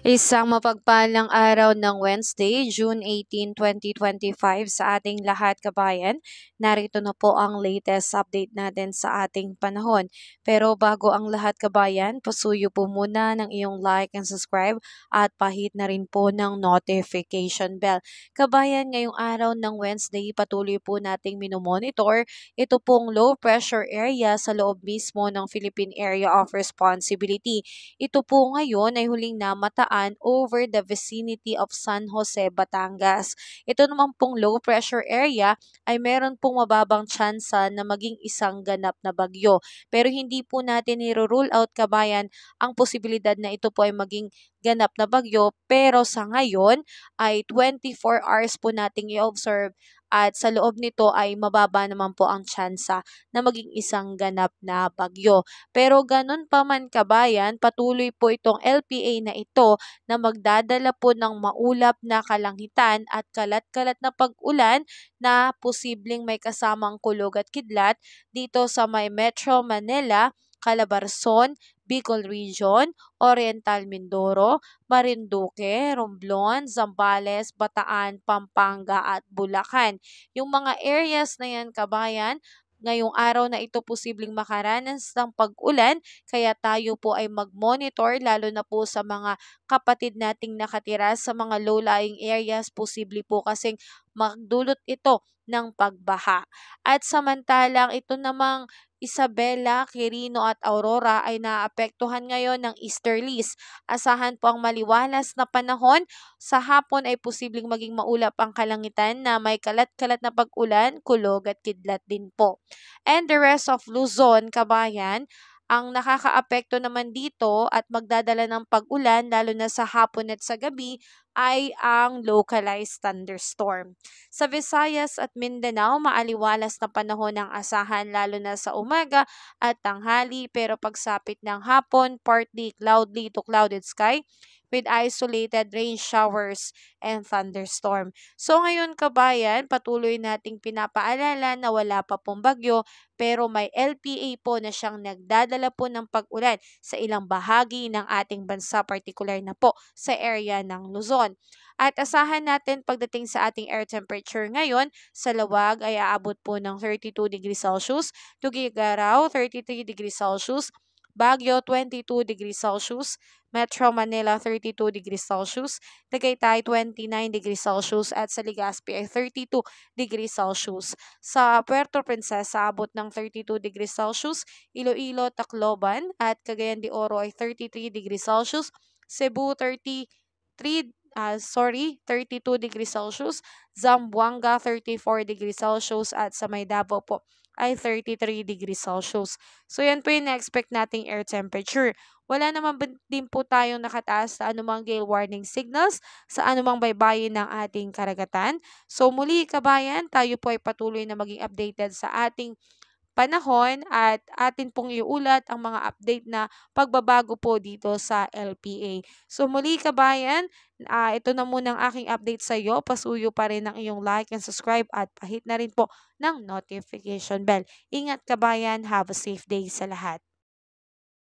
Isang mapagpalang araw ng Wednesday, June 18, 2025 sa ating lahat kabayan. Narito na po ang latest update natin sa ating panahon. Pero bago ang lahat kabayan, pasuyo po muna ng iyong like and subscribe at pahit na rin po ng notification bell. Kabayan, ngayong araw ng Wednesday, patuloy po nating minomonitor ito pong low pressure area sa loob mismo ng Philippine Area of Responsibility. Ito po ngayon ay huling namataan over the vicinity of San Jose, Batangas. Ito naman pong low pressure area ay meron pong mababang tsansa na maging isang ganap na bagyo. Pero hindi po natin i-rule out kabayan ang posibilidad na ito po ay maging ganap na bagyo, pero sa ngayon ay 24 hours po nating i-observe at sa loob nito ay mababa naman po ang tsansa na maging isang ganap na bagyo. Pero ganun pa man kabayan, patuloy po itong LPA na ito na magdadala po ng maulap na kalangitan at kalat-kalat na pag-ulan na posibleng may kasamang kulog at kidlat dito sa may Metro Manila, Calabarzon, Bicol Region, Oriental Mindoro, Marinduque, Romblon, Zambales, Bataan, Pampanga at Bulacan. Yung mga areas na yan kabayan, ngayong araw na ito posibleng makaranas ng pag-ulan kaya tayo po ay mag-monitor lalo na po sa mga kapatid nating nakatira sa mga low-lying areas, posible po kasing magdulot ito ng pagbaha. At samantalang ito namang Isabela, Quirino at Aurora ay naapektuhan ngayon ng easterlies. Asahan po ang maliwalas na panahon. Sa hapon ay posibleng maging maulap ang kalangitan na may kalat-kalat na pag-ulan, kulog at kidlat din po. And the rest of Luzon, kabayan, ang nakakaapekto naman dito at magdadala ng pag-ulan lalo na sa hapon at sa gabi ay ang localized thunderstorm. Sa Visayas at Mindanao, maaliwalas na panahon ang asahan lalo na sa umaga at tanghali pero pagsapit ng hapon, partly cloudy to clouded sky with isolated rain showers and thunderstorm. So ngayon kabayan, patuloy nating pinapaalala na wala pa pong bagyo pero may LPA po na siyang nagdadala po ng pag-ulan sa ilang bahagi ng ating bansa, particular na po sa area ng Luzon. At asahan natin pagdating sa ating air temperature ngayon, sa Lawag ay aabot po ng 32 degrees Celsius, Tuguegarao 33 degrees Celsius, Baguio 22 degrees Celsius, Metro Manila 32 degrees Celsius, Tagaytay 29 degrees Celsius at sa Legazpi ay 32 degrees Celsius. Sa Puerto Princesa abot ng 32 degrees Celsius, Iloilo, Tacloban at Cagayan de Oro ay 33 degrees Celsius, Cebu 32 degrees Celsius, Zamboanga 34 degrees Celsius at sa may Davao po ay 33 degrees Celsius. So yan po yung na-expect nating air temperature. Wala naman din po tayong nakataas sa anumang gale warning signals sa anumang baybayin ng ating karagatan. So muli kabayan, tayo po ay patuloy na maging updated sa ating panahon at atin pong iulat ang mga update na pagbabago po dito sa LPA. So muli kabayan, ito na muna ang aking update sa iyo. Pasuyo pa rin ang iyong like and subscribe at pahit na rin po ng notification bell. Ingat kabayan, have a safe day sa lahat.